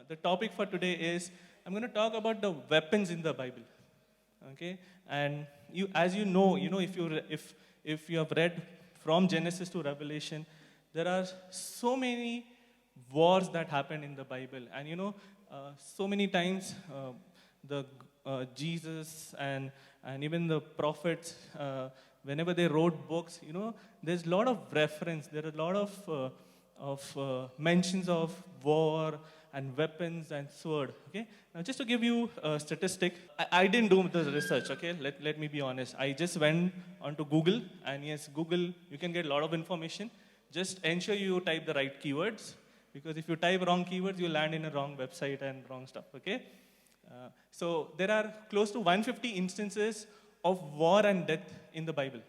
The topic for today is I'm going to talk about the weapons in the Bible. Okay, and as if you have read from Genesis to Revelation, there are so many wars that happen in the Bible, and so many times the Jesus and even the prophets, whenever they wrote books, there's a lot of reference. There are a lot of mentions of war and weapons and sword. Okay, now just to give you a statistic, I didn't do the research. Okay, let me be honest. I just went onto Google, and yes, Google, you can get a lot of information. Just ensure you type the right keywords, because if you type wrong keywords, you land in a wrong website and wrong stuff. Okay, so there are close to 150 instances of war and death in the Bible.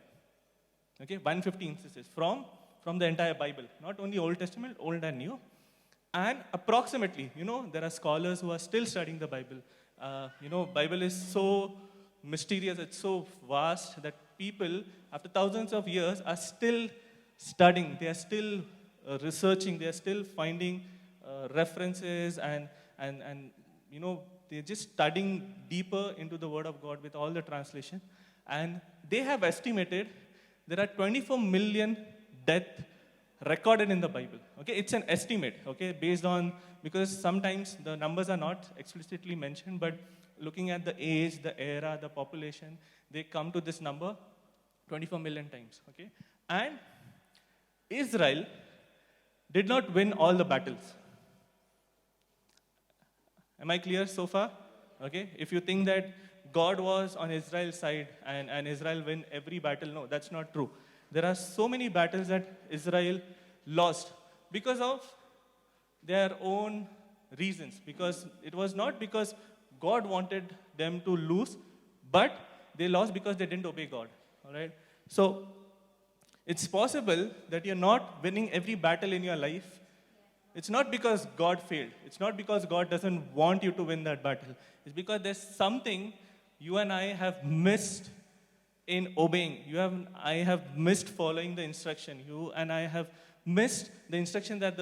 Okay, 150 instances from the entire Bible, not only Old Testament, Old and New. And approximately, there are scholars who are still studying the Bible. Bible is so mysterious, it's so vast that people, after thousands of years, are still studying. They are still researching. They are still finding references and they're just studying deeper into the Word of God with all the translation. And they have estimated there are 24 million death recorded in the Bible. Okay, it's an estimate, okay, based on, because sometimes the numbers are not explicitly mentioned, but looking at the age, the era, the population, they come to this number 24 million times, okay? And Israel did not win all the battles. Am I clear so far? Okay, if you think that God was on Israel's side and Israel win every battle, no, that's not true. There are so many battles that Israel lost because of their own reasons. Because it was not because God wanted them to lose, but they lost because they didn't obey God. All right? So it's possible that you're not winning every battle in your life. It's not because God failed. It's not because God doesn't want you to win that battle. It's because there's something you and I have missed in obeying. I have missed following the instruction. You and I have missed the instruction that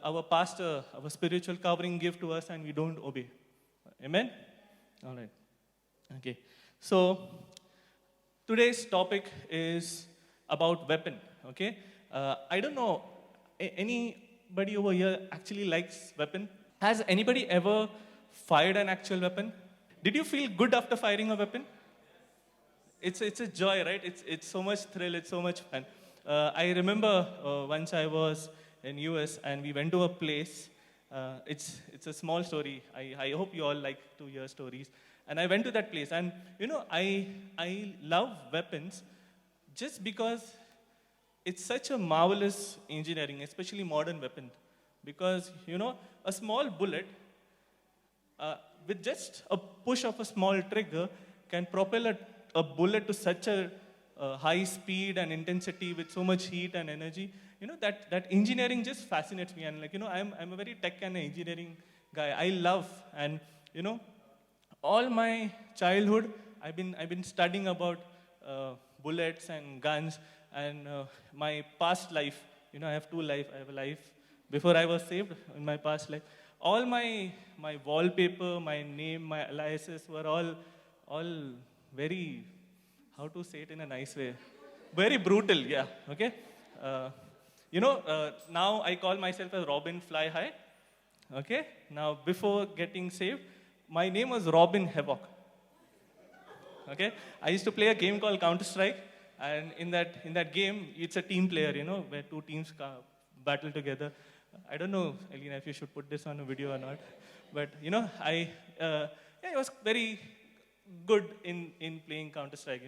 our pastor, our spiritual covering give to us, and we don't obey. Amen? All right. Okay. So today's topic is about weapon. Okay. I don't know, anybody over here actually likes weapon? Has anybody ever fired an actual weapon? Did you feel good after firing a weapon? It's a joy, right? It's so much thrill. It's so much fun. I remember once I was in US and we went to a place. It's a small story. I hope you all like to hear stories. And I went to that place, and I love weapons just because it's such a marvelous engineering, especially modern weapon. Because a small bullet with just a push of a small trigger can propel a bullet to such a high speed and intensity with so much heat and energy. That engineering just fascinates me. And I'm a very tech and engineering guy. I love, and all my childhood I've been studying about bullets and guns. And my past life, I have two life. I have a life before I was saved, in my past life. All my wallpaper, my name, my aliases were all very, how to say it in a nice way, very brutal, yeah, okay? Now I call myself as Robin Fly High, okay? Now, before getting saved, my name was Robin Havoc, okay? I used to play a game called Counter-Strike, and in that game, it's a team player, where two teams battle together. I don't know, Elena, if you should put this on a video or not, but I was very good in playing Counter-Strike,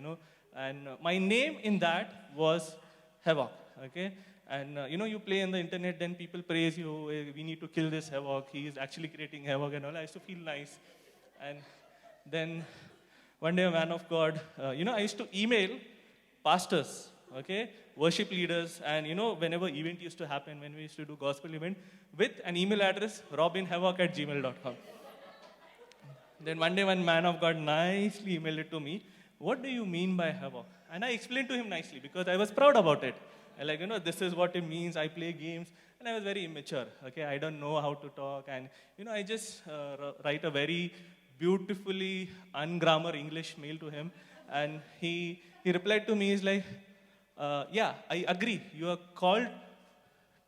and my name in that was Havoc, okay? And you play on the internet, then people praise you, we need to kill this Havoc, he is actually creating havoc and all. I used to feel nice. And then one day a man of God, I used to email pastors, okay, worship leaders, and whenever event used to happen, when we used to do gospel event, with an email address, robinhavoc@gmail.com. Then one day one man of God nicely emailed it to me, what do you mean by havoc? And I explained to him nicely because I was proud about it. And like, this is what it means. I play games. And I was very immature. Okay, I don't know how to talk. And, I just write a very beautifully ungrammar English mail to him. And he replied to me, he's like, yeah, I agree. You are called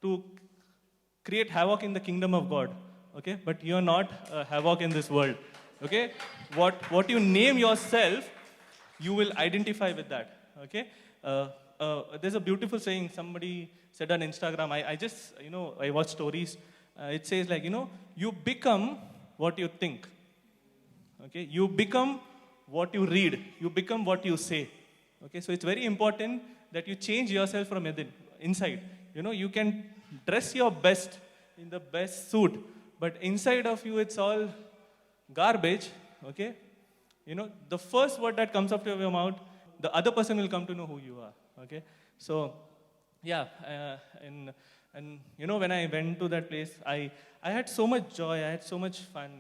to create havoc in the kingdom of God, okay? But you're not havoc in this world, okay? What you name yourself, you will identify with that, okay? There's a beautiful saying somebody said on Instagram. I just, I watch stories. It says like, you become what you think, okay? You become what you read. You become what you say, okay? So it's very important that you change yourself from within, inside. You can dress your best in the best suit, but inside of you, it's all garbage, okay? The first word that comes up to your mouth, the other person will come to know who you are, okay? So, yeah, and when I went to that place, I had so much joy, I had so much fun,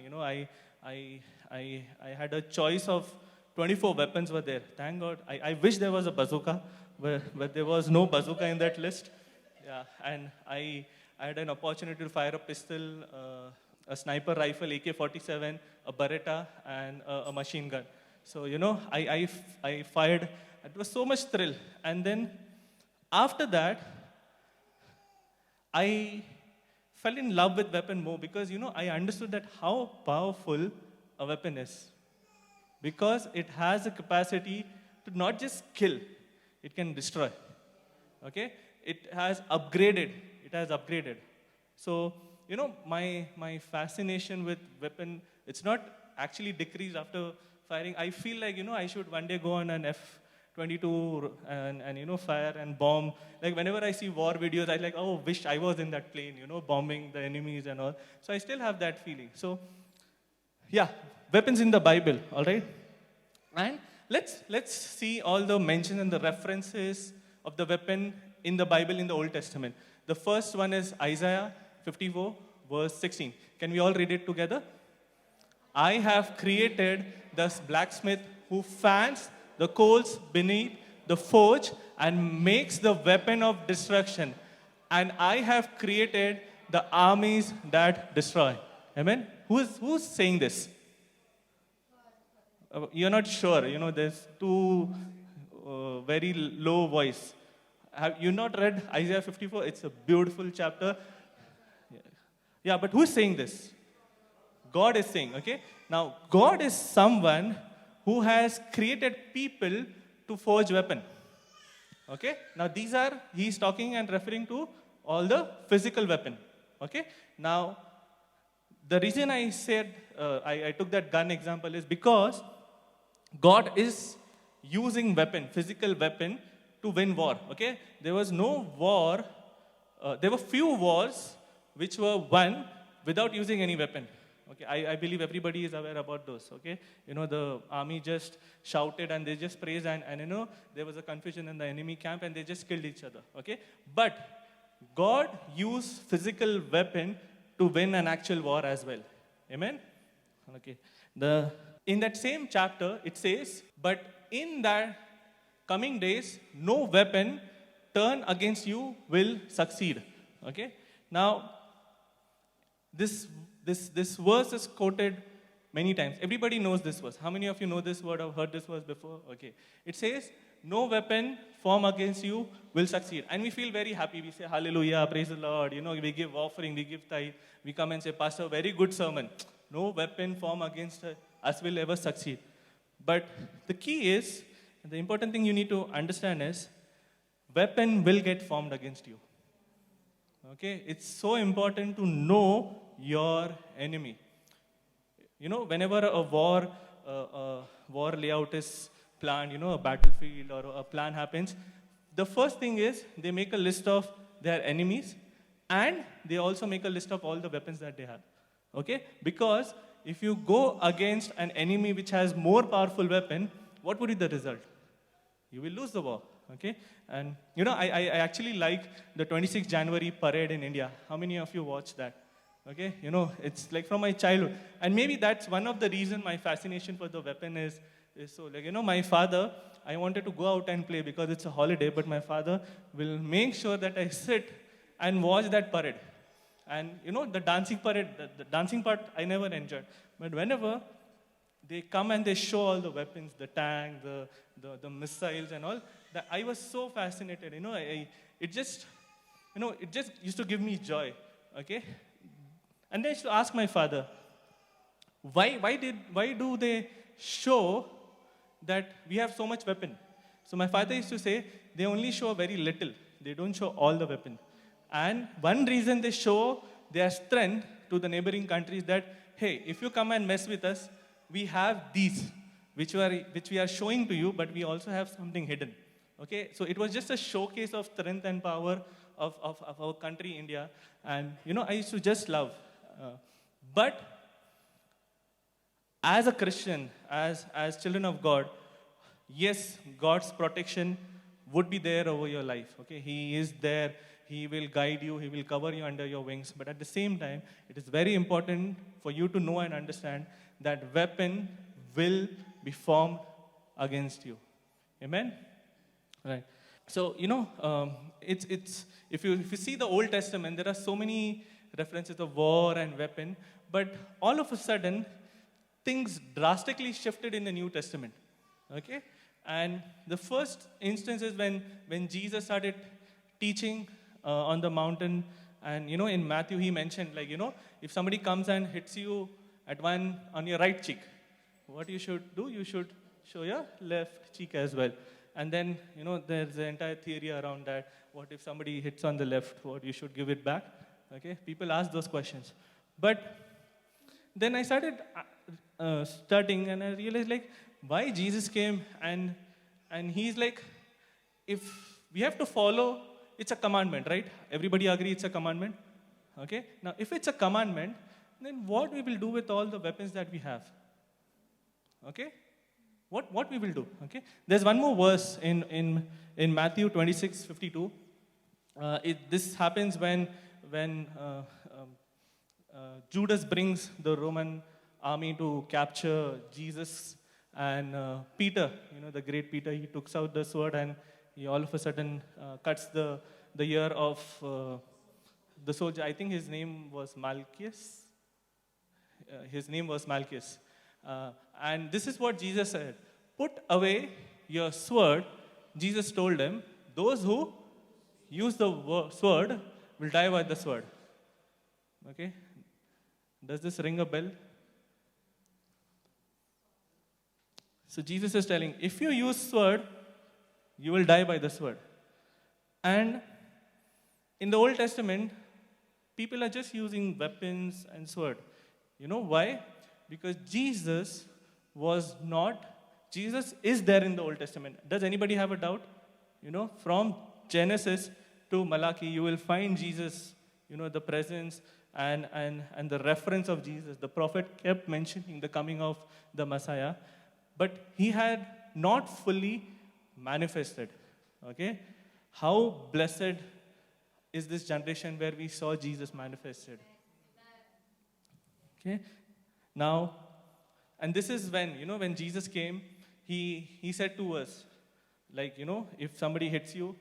I had a choice of 24 weapons were there. Thank God. I wish there was a bazooka, but there was no bazooka in that list. Yeah, and I had an opportunity to fire a pistol, a sniper rifle, AK-47, a Beretta, and a machine gun. So, I fired. It was so much thrill. And then after that, I fell in love with weapon more because, I understood that how powerful a weapon is. Because it has a capacity to not just kill, it can destroy. Okay? It has upgraded. So, my fascination with weapon, it's not actually decreased after firing. I feel like, I should one day go on an F-22 and fire and bomb. Like, whenever I see war videos, I like, oh, wish I was in that plane, bombing the enemies and all. So I still have that feeling. So, yeah, weapons in the Bible, all right? And let's see all the mentions and the references of the weapon in the Bible in the Old Testament. The first one is Isaiah 54, verse 16. Can we all read it together? I have created the blacksmith who fans the coals beneath the forge and makes the weapon of destruction. And I have created the armies that destroy. Amen? Who's saying this? You're not sure. There's two very low voice. Have you not read Isaiah 54? It's a beautiful chapter. Yeah, but who's saying this? God is saying, okay? Now, God is someone who has created people to forge weapon. Okay? Now, he's talking and referring to all the physical weapon. Okay? Now, the reason I said, I took that gun example is because God is using physical weapon, to win war, okay? There was no war, there were few wars which were won without using any weapon. Okay, I believe everybody is aware about those, okay? The army just shouted and they just praised and there was a confusion in the enemy camp and they just killed each other, okay? But God used physical weapon to win an actual war as well. Amen? Okay. In that same chapter, it says, but in that coming days, no weapon turned against you will succeed. Okay? Now, this verse is quoted many times. Everybody knows this verse. How many of you know this word or heard this verse before? Okay. It says, no weapon formed against you will succeed. And we feel very happy. We say, hallelujah, praise the Lord. We give offering, we give tithe. We come and say, Pastor, very good sermon. No weapon formed against us will ever succeed. But the key is, the important thing you need to understand is, weapon will get formed against you. Okay? It's so important to know your enemy. Whenever a war layout is planned, a battlefield or a plan happens, the first thing is they make a list of their enemies and they also make a list of all the weapons that they have. Okay? Because if you go against an enemy which has more powerful weapon, what would be the result? You will lose the war. Okay? And I actually like the 26th January parade in India. How many of you watched that? Okay? It's like from my childhood. And maybe that's one of the reasons my fascination for the weapon is is so, like, my father, I wanted to go out and play because it's a holiday, but my father will make sure that I sit and watch that parade. And, the dancing parade, the dancing part, I never enjoyed. But whenever they come and they show all the weapons, the tank, the missiles and all, that I was so fascinated. It just, it just used to give me joy. Okay? And then I used to ask my father, why do they show that we have so much weapon? So my father used to say, they only show very little. They don't show all the weapon. And one reason they show their strength to the neighboring countries that, hey, if you come and mess with us, we have these, which we are showing to you, but we also have something hidden. Okay, so it was just a showcase of strength and power of our country, India. And, I used to just love. But as a Christian, as children of God, yes, God's protection would be there over your life. Okay, He is there. He will guide you. He will cover you under your wings. But at the same time, it is very important for you to know and understand that weapon will be formed against you. Amen? Right. So, it's if you see the Old Testament, there are so many references of war and weapon, but all of a sudden, things drastically shifted in the New Testament. Okay? And the first instance is when Jesus started teaching on the mountain, and in Matthew he mentioned, like, if somebody comes and hits you on your right cheek, what you should do, you should show your left cheek as well. And then, there's the entire theory around that. What if somebody hits on the left? What, you should give it back? Okay, people ask those questions. But then I started studying, and I realized, like, why Jesus came, and he's like, if we have to follow, it's a commandment, right? Everybody agree it's a commandment? Okay, now if it's a commandment, then what we will do with all the weapons that we have? Okay, what we will do? Okay, there's one more verse in Matthew 26:52. This happens when Judas brings the Roman army to capture Jesus, and Peter, the great Peter, he takes out the sword, and he all of a sudden cuts the ear of the soldier. I think his name was Malchus. And this is what Jesus said. Put away your sword. Jesus told them, those who use the sword will die by the sword. Okay? Does this ring a bell? So Jesus is telling, if you use sword, you will die by the sword. And in the Old Testament, people are just using weapons and sword. You know why? Because Jesus is there in the Old Testament. Does anybody have a doubt? From Genesis to Malachi, you will find Jesus, the presence and the reference of Jesus. The prophet kept mentioning the coming of the Messiah, but he had not fully manifested. Okay? How blessed is this generation where we saw Jesus manifested. Okay? Now, and this is when Jesus came, he said to us, like, if somebody hits you,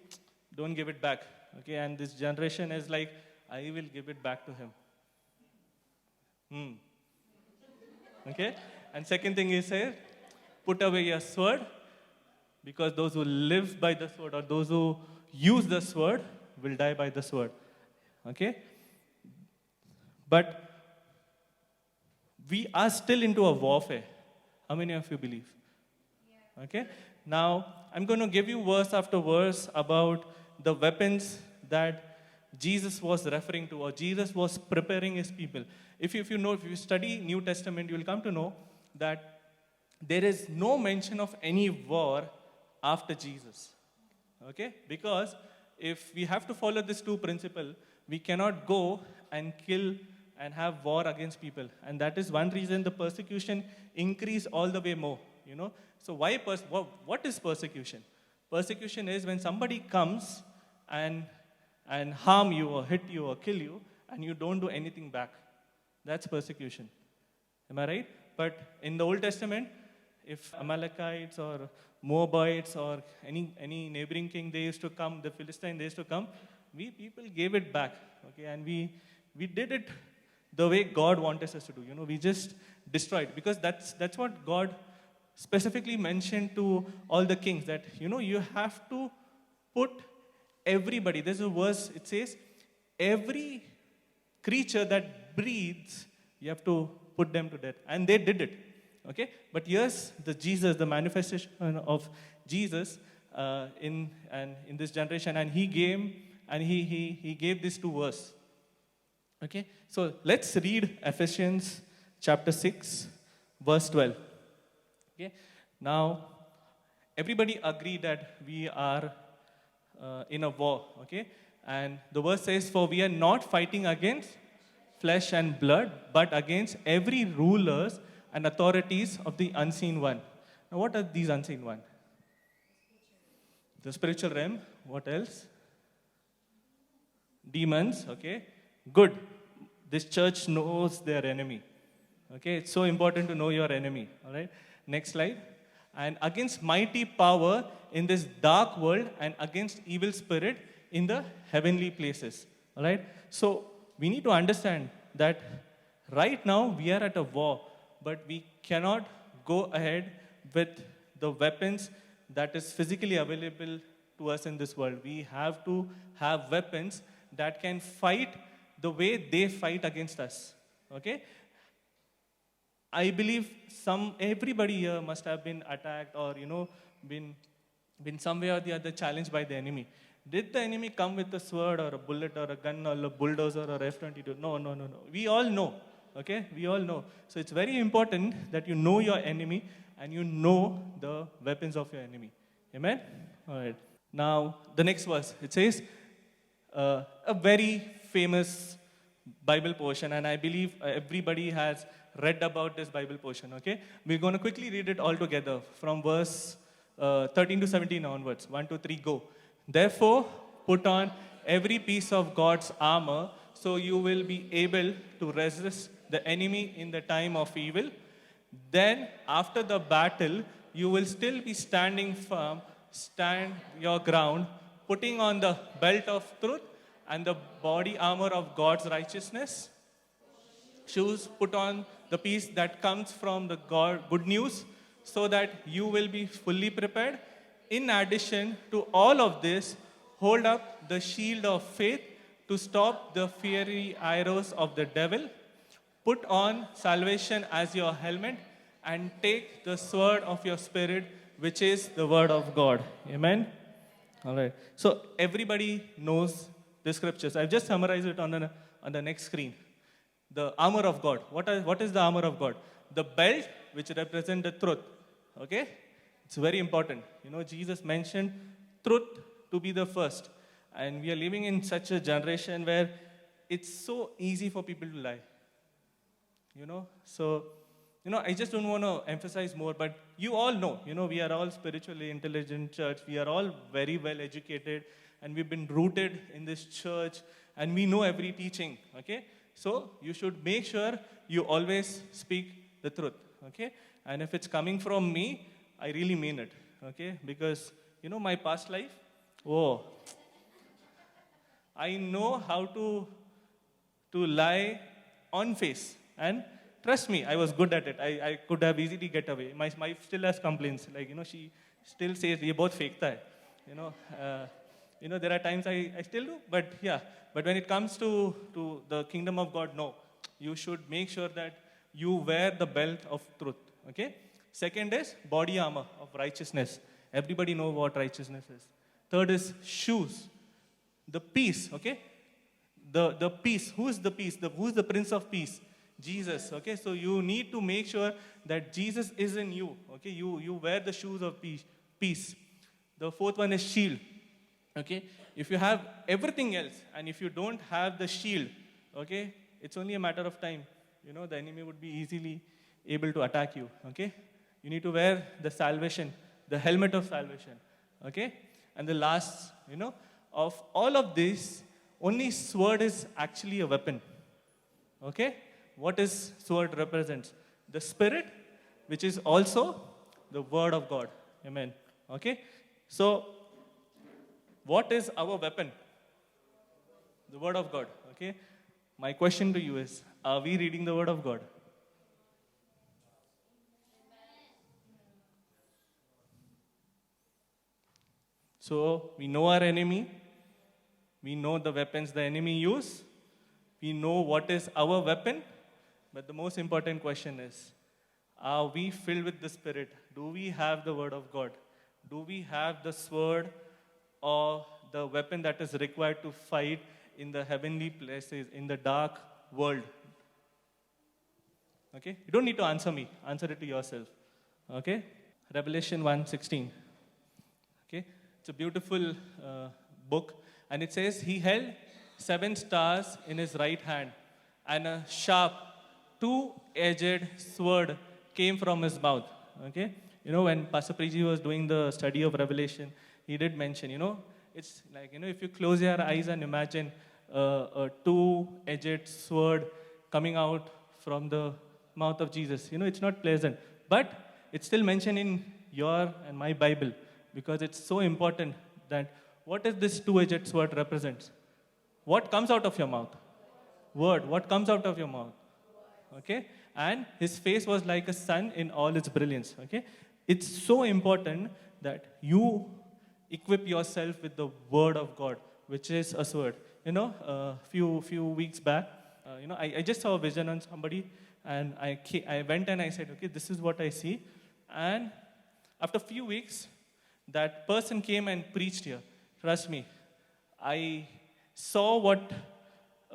don't give it back. Okay? And this generation is like, I will give it back to him. Okay? And second thing he said, put away your sword, because those who live by the sword, or those who use the sword, will die by the sword. Okay? But we are still into a warfare. How many of you believe? Yeah. Okay? Now, I'm going to give you verse after verse about the weapons that Jesus was referring to, or Jesus was preparing his people. If you study New Testament, you will come to know that there is no mention of any war after Jesus. Okay? Because if we have to follow this two principle, we cannot go and kill and have war against people. And that is one reason the persecution increased all the way more. So what is persecution? Persecution is when somebody comes and harm you or hit you or kill you, and you don't do anything back. That's persecution. Am I right? But in the Old Testament, if Amalekites or Moabites or any neighboring king, they used to come, the Philistine, they used to come, we people gave it back, okay? And we did it the way God wanted us to do. We just destroyed, because that's what God specifically mentioned to all the kings, that you have to put everybody. There's a verse, it says, every creature that breathes, you have to put them to death. And they did it. Okay? But here's the manifestation of Jesus in this generation, and he gave this to us. Okay? So let's read Ephesians chapter 6, verse 12. Okay? Now, everybody agree that we are in a war. Okay? And the verse says, "For we are not fighting against flesh and blood, but against every rulers and authorities of the unseen one." Now, what are these unseen one? The spiritual realm. What else? Demons. Okay, good. This church knows their enemy. Okay, it's so important to know your enemy. All right. Next slide. And against mighty power in this dark world, and against evil spirit in the heavenly places. All right. So we need to understand that right now we are at a war, but we cannot go ahead with the weapons that is physically available to us in this world. We have to have weapons that can fight the way they fight against us. Okay? I believe everybody here must have been attacked, or been some way or the other challenged by the enemy. Did the enemy come with a sword or a bullet or a gun or a bulldozer or F-22? No. We all know. Okay? We all know. So it's very important that you know your enemy and you know the weapons of your enemy. Amen? All right. Now, the next verse. It says, a very famous Bible portion, and I believe everybody has read about this Bible portion. Okay? We're going to quickly read it all together from verse 13 to 17 onwards. 1, 2, 3, go. "Therefore, put on every piece of God's armor, so you will be able to resist the enemy in the time of evil. Then, after the battle, you will still be standing firm. Stand your ground, putting on the belt of truth and the body armor of God's righteousness. Shoes, put on the piece that comes from the good news, so that you will be fully prepared. In addition to all of this, hold up the shield of faith to stop the fiery arrows of the devil. Put on salvation as your helmet, and take the sword of your spirit, which is the word of God." Amen? All right. So everybody knows the scriptures. I've just summarized it on the next screen. The armor of God. What is the armor of God? The belt, which represents the truth. Okay? It's very important. Jesus mentioned truth to be the first. And we are living in such a generation where it's so easy for people to lie. So, I just don't want to emphasize more, but you all know, we are all spiritually intelligent church. We are all very well educated, and we've been rooted in this church, and we know every teaching, okay? So, you should make sure you always speak the truth, okay? And if it's coming from me, I really mean it, okay? Because, my past life, I know how to lie on face. And trust me, I was good at it. I could have easily get away. My wife still has complaints. Like, she still says, "Ye bahut fekhta hai." There are times I still do, but yeah. But when it comes to the kingdom of God, no. You should make sure that you wear the belt of truth, okay? Second is body armor of righteousness. Everybody know what righteousness is. Third is shoes. The peace, okay? The peace. Who is the peace? Who is the Prince of Peace? Jesus, okay? So you need to make sure that Jesus is in you, okay? You wear the shoes of peace. The fourth one is shield, okay? If you have everything else, and if you don't have the shield, okay, it's only a matter of time. The enemy would be easily able to attack you, okay? You need to wear the salvation, the helmet of salvation, okay? And the last, of all of this, only sword is actually a weapon, okay? What is sword represents? The spirit, which is also the word of God. Amen. Okay? So, what is our weapon? The word of God. Okay? My question to you is, are we reading the word of God? So, we know our enemy. We know the weapons the enemy use. We know what is our weapon. But the most important question is, are we filled with the Spirit? Do we have the word of God? Do we have the sword or the weapon that is required to fight in the heavenly places, in the dark world? Okay? You don't need to answer me. Answer it to yourself. Okay? Revelation 1:16. Okay? It's a beautiful book. And it says, he held 7 stars in his right hand, and a sharp, two-edged sword came from his mouth. Okay? You know, when Pastor Priji was doing the study of Revelation, he did mention, it's like, if you close your eyes and imagine a two-edged sword coming out from the mouth of Jesus, it's not pleasant. But it's still mentioned in your and my Bible, because it's so important that what is this two-edged sword represents? What comes out of your mouth? Word. What comes out of your mouth? Okay? And his face was like a sun in all its brilliance. Okay? It's so important that you equip yourself with the word of God, which is a sword. A few weeks back, I just saw a vision on somebody, and I went and I said, okay, this is what I see. And after a few weeks, that person came and preached here. Trust me, I saw what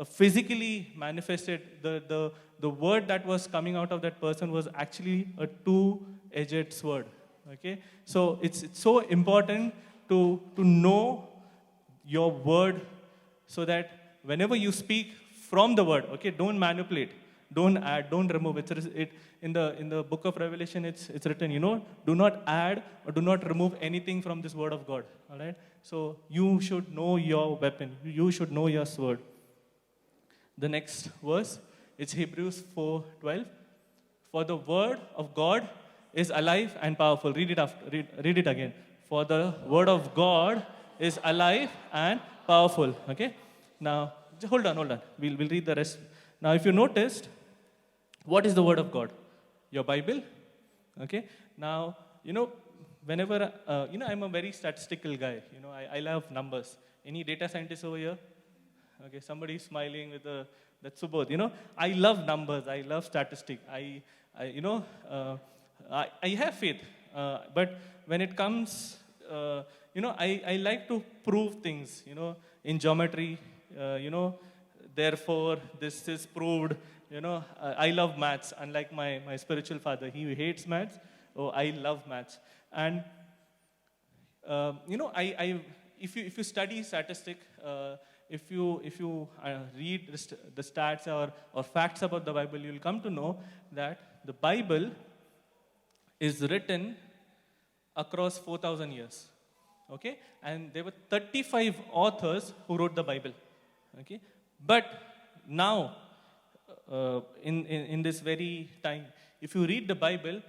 physically manifested. The word that was coming out of that person was actually a two-edged sword. Okay? So it's so important to know your word, so that whenever you speak from the word, okay, don't manipulate, don't add, don't remove. In the book of Revelation, it's written, do not add or do not remove anything from this word of God. All right? So you should know your weapon. You should know your sword. The next verse, it's Hebrews 4:12. For the word of God is alive and powerful. Read it again. For the word of God is alive and powerful. Okay? Now, hold on. We'll read the rest. Now, if you noticed, what is the word of God? Your Bible. Okay? Now, whenever, I'm a very statistical guy. I love numbers. Any data scientists over here? Okay, somebody smiling with that's Subodh. I love numbers. I love statistics. I have faith. But when it comes, I like to prove things, in geometry, therefore this is proved. I love maths, unlike my spiritual father. He hates maths. Oh, I love maths. And, if you study statistics, if you read the stats or facts about the Bible, you'll come to know that the Bible is written across 4,000 years. Okay? And there were 35 authors who wrote the Bible. Okay? But now, in this very time, if you read the Bible,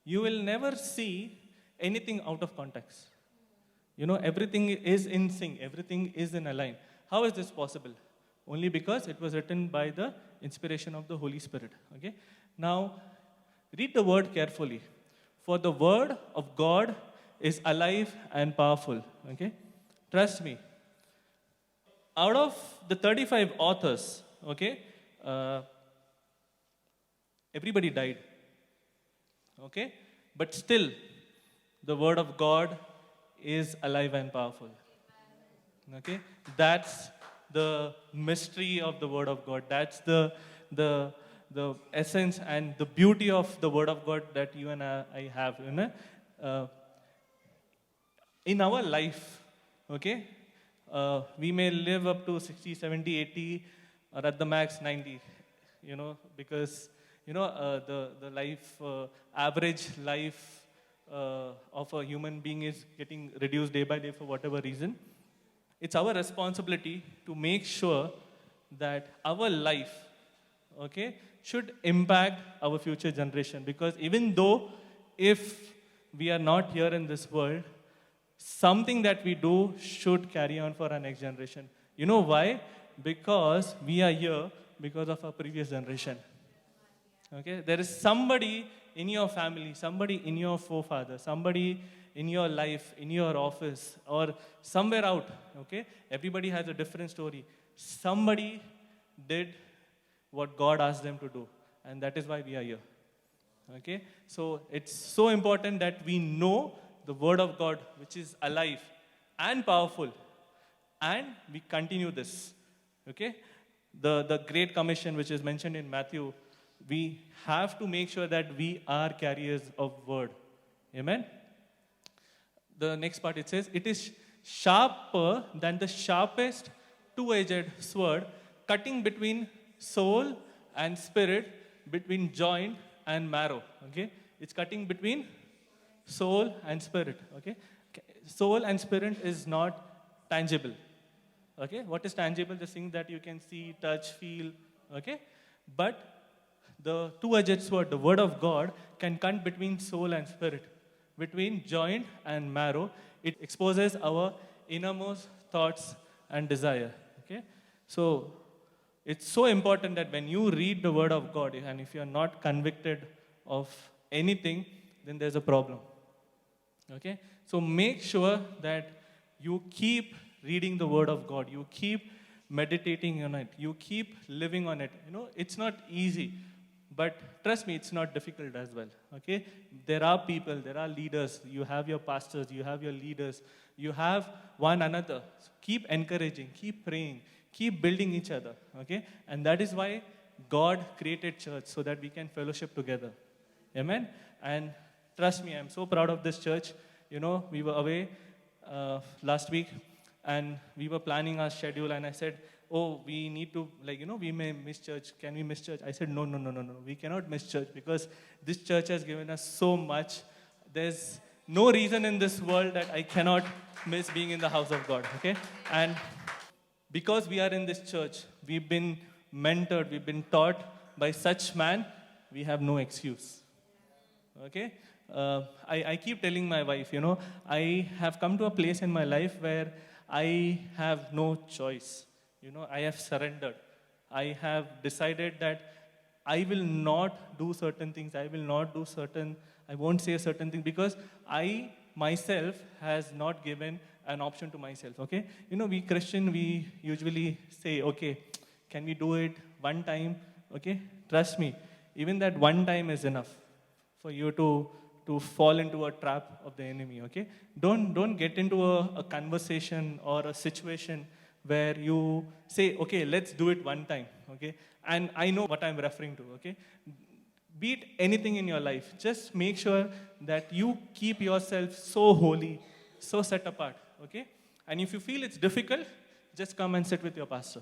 you will never see anything out of context. Everything is in sync. Everything is in a line. How is this possible? Only because it was written by the inspiration of the Holy Spirit. Okay? Now, read the word carefully. For the word of God is alive and powerful. Okay? Trust me. Out of the 35 authors, okay, everybody died. Okay? But still, the word of God is alive and powerful. Okay? That's the mystery of the word of God. That's the essence and the beauty of the word of God that you and I have. In our life, okay, we may live up to 60, 70, 80, or at the max 90, because, the life, average life of a human being is getting reduced day by day for whatever reason. It's our responsibility to make sure that our life, okay, should impact our future generation. Because even though if we are not here in this world, something that we do should carry on for our next generation. You know why? Because we are here because of our previous generation. Okay? There is somebody in your family, somebody in your forefather, somebody in your life, in your office, or somewhere out. Okay? Everybody has a different story. Somebody did what God asked them to do, and that is why we are here. Okay? So it's so important that we know the Word of God, which is alive and powerful, and we continue this. Okay? The Great Commission, which is mentioned in Matthew, we have to make sure that we are carriers of Word. Amen? The next part it says, it is sharper than the sharpest two-edged sword, cutting between soul and spirit, between joint and marrow. Okay? It's cutting between soul and spirit. Okay? Soul and spirit is not tangible. Okay? What is tangible? The thing that you can see, touch, feel. Okay? But the two-edged sword, the word of God, can cut between soul and spirit, between joint and marrow. It exposes our innermost thoughts and desire. Okay? So it's so important that when you read the word of God, and if you're not convicted of anything, then there's a problem. Okay? So make sure that you keep reading the word of God. You keep meditating on it. You keep living on it. You know, it's not easy. But trust me, it's not difficult as well. Okay? There are people, there are leaders. You have your pastors, you have your leaders, you have one another. So keep encouraging, keep praying, keep building each other. Okay? And that is why God created church, so that we can fellowship together. Amen? And trust me, I'm so proud of this church. You know, we were away last week, and we were planning our schedule, and I said, oh, we need to, we may miss church. Can we miss church? I said, no. We cannot miss church, because this church has given us so much. There's no reason in this world that I cannot miss being in the house of God. Okay? And because we are in this church, we've been mentored, we've been taught by such man, we have no excuse. Okay? I keep telling my wife, I have come to a place in my life where I have no choice. I have surrendered. I have decided that I will not do certain things. I won't say a certain thing, because I myself has not given an option to myself. Okay? We Christian, we usually say, okay, can we do it one time? Okay? Trust me, even that one time is enough for you to fall into a trap of the enemy. Okay? Don't get into a conversation or a situation where you say, okay, let's do it one time. Okay? And I know what I'm referring to. Okay? Be it anything in your life, just make sure that you keep yourself so holy, so set apart. Okay? And if you feel it's difficult, just come and sit with your pastor.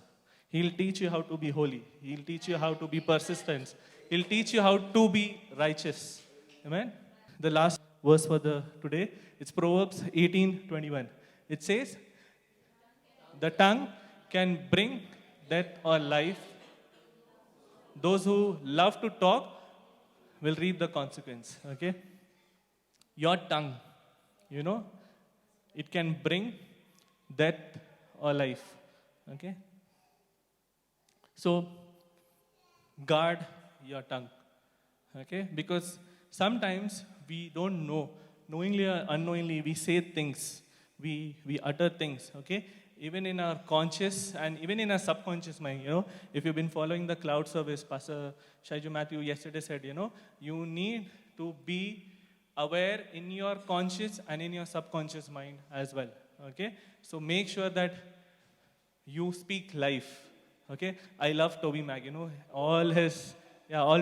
He'll teach you how to be holy. He'll teach you how to be persistent. He'll teach you how to be righteous. Amen? The last verse for today, it's Proverbs 18:21. It says, the tongue can bring death or life. Those who love to talk will reap the consequence. Okay? Your tongue, it can bring death or life. Okay? So, guard your tongue. Okay? Because sometimes we don't know. Knowingly or unknowingly, we say things. We utter things. Okay? Even in our conscious and even in our subconscious mind, if you've been following the cloud service, Pastor Shaiju Matthew yesterday said, you need to be aware in your conscious and in your subconscious mind as well. Okay? So make sure that you speak life. Okay? I love Toby Mac, all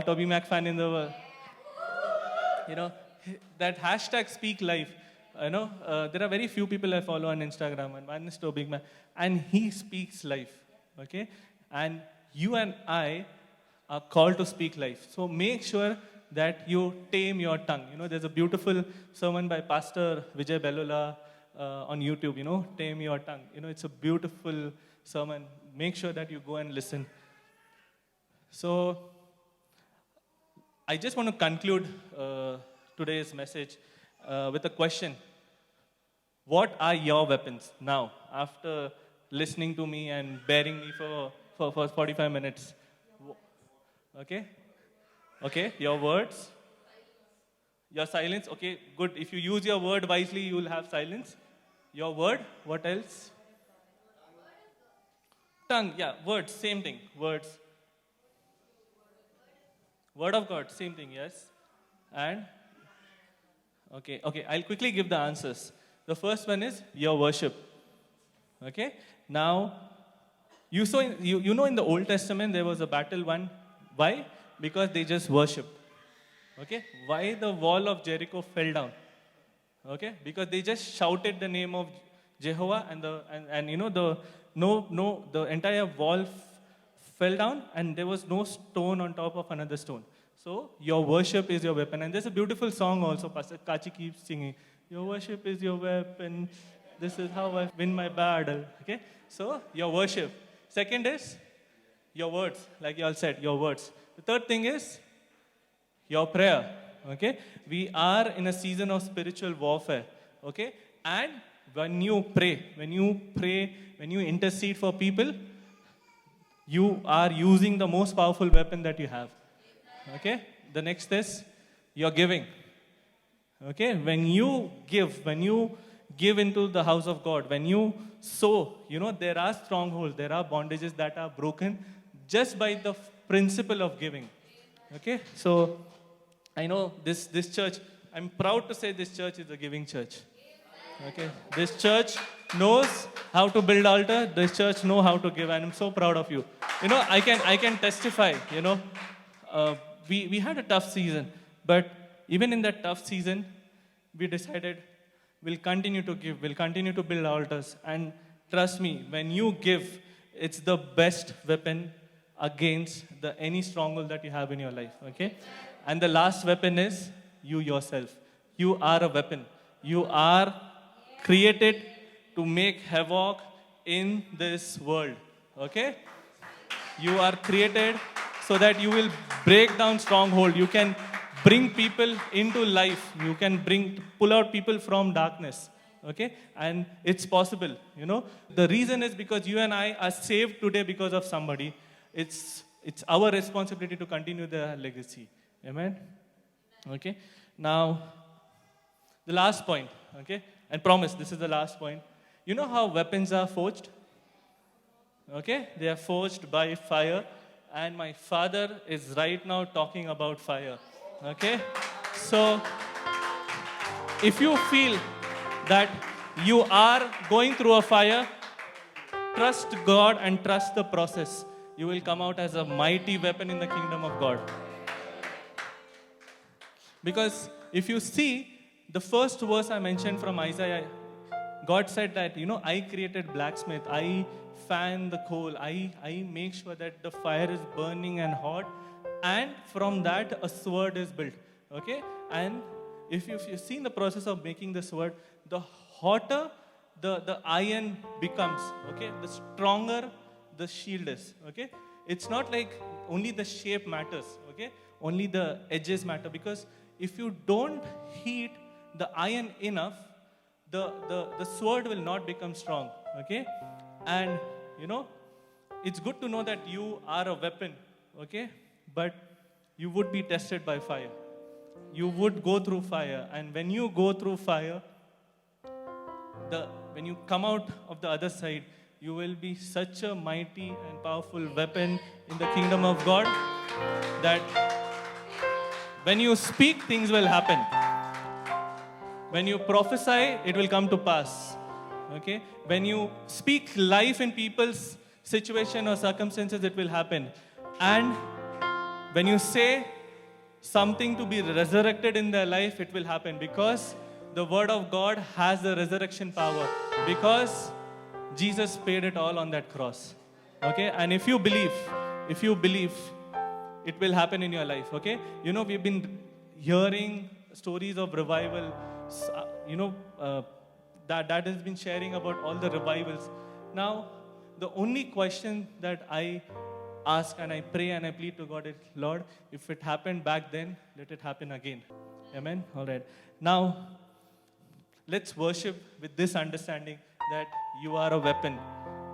Toby Mac fan in the world. That hashtag speak life. There are very few people I follow on Instagram, and one is Toby Mac, and he speaks life. Okay? And you and I are called to speak life. So make sure that you tame your tongue. There's a beautiful sermon by Pastor Vijay Bellola on YouTube, Tame Your Tongue. It's a beautiful sermon. Make sure that you go and listen. So I just want to conclude today's message with a question. What are your weapons now, after listening to me and bearing me for 45 minutes? Okay? Okay, your words, your silence. Okay, good. If you use your word wisely, you will have silence. Your word, what else? Tongue, yeah, words, same thing. Words. Word of God, same thing, yes. And, okay, I'll quickly give the answers. The first one is your worship. Okay, now, you know in the Old Testament there was a battle won. Why? Because they just worshipped. Okay, why the wall of Jericho fell down? Okay, because they just shouted the name of Jehovah, and the the entire wall fell down, and there was no stone on top of another stone. So your worship is your weapon, and there's a beautiful song also. Pastor Kachi keeps singing, "Your worship is your weapon. This is how I win my battle." Okay, so your worship. Second is your words, like you all said, your words. The third thing is your prayer. Okay, we are in a season of spiritual warfare. Okay, and when you intercede for people, you are using the most powerful weapon that you have. Okay, the next is your giving. Okay, when you give into the house of God, when you sow, there are strongholds, there are bondages that are broken just by the principle of giving. Okay, so I know this church, I'm proud to say this church is a giving church. Okay, this church knows how to build altar. This church know how to give, and I'm so proud of you. I can testify. We had a tough season, but even in that tough season, we decided we'll continue to give, we'll continue to build altars, and trust me, when you give, it's the best weapon against any stronghold that you have in your life. Okay, and the last weapon is you yourself. You are a weapon. You are created to make havoc in this world. Okay? You are created so that you will break down stronghold. You can bring people into life. You can pull out people from darkness. Okay? And it's possible. The reason is because you and I are saved today because of somebody. It's our responsibility to continue the legacy. Amen? Okay? Now, the last point. Okay? And promise, this is the last point. You know how weapons are forged? Okay? They are forged by fire. And my father is right now talking about fire. Okay? So, if you feel that you are going through a fire, trust God and trust the process. You will come out as a mighty weapon in the kingdom of God. Because if you see, the first verse I mentioned from Isaiah, God said that, I created blacksmith, I fan the coal, I make sure that the fire is burning and hot, and from that a sword is built. Okay? And if you've seen the process of making the sword, the hotter the iron becomes, okay, the stronger the shield is. Okay? It's not like only the shape matters, okay? Only the edges matter, because if you don't heat the iron enough, the sword will not become strong. Okay? And it's good to know that you are a weapon. Okay? But you would be tested by fire. You would go through fire. And when you go through fire, when you come out of the other side, you will be such a mighty and powerful weapon in the kingdom of God that when you speak, things will happen. When you prophesy, it will come to pass. Okay? When you speak life in people's situation or circumstances, it will happen. And when you say something to be resurrected in their life, it will happen, because the word of God has the resurrection power, because Jesus paid it all on that cross. Okay? And if you believe, it will happen in your life. Okay? We've been hearing stories of revival. That has been sharing about all the revivals. Now, the only question that I ask and I pray and I plead to God is, Lord, if it happened back then, let it happen again. Amen. All right. Now, let's worship with this understanding that you are a weapon,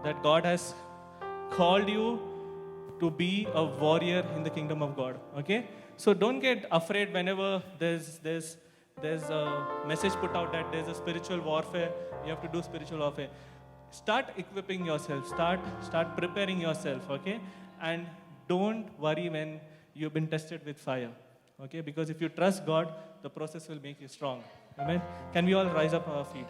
that God has called you to be a warrior in the kingdom of God. Okay? So don't get afraid whenever there's a message put out that there's a spiritual warfare, you have to do spiritual warfare. Start equipping yourself, start preparing yourself, okay? And don't worry when you've been tested with fire. Okay? Because if you trust God, the process will make you strong. Amen. Can we all rise up on our feet?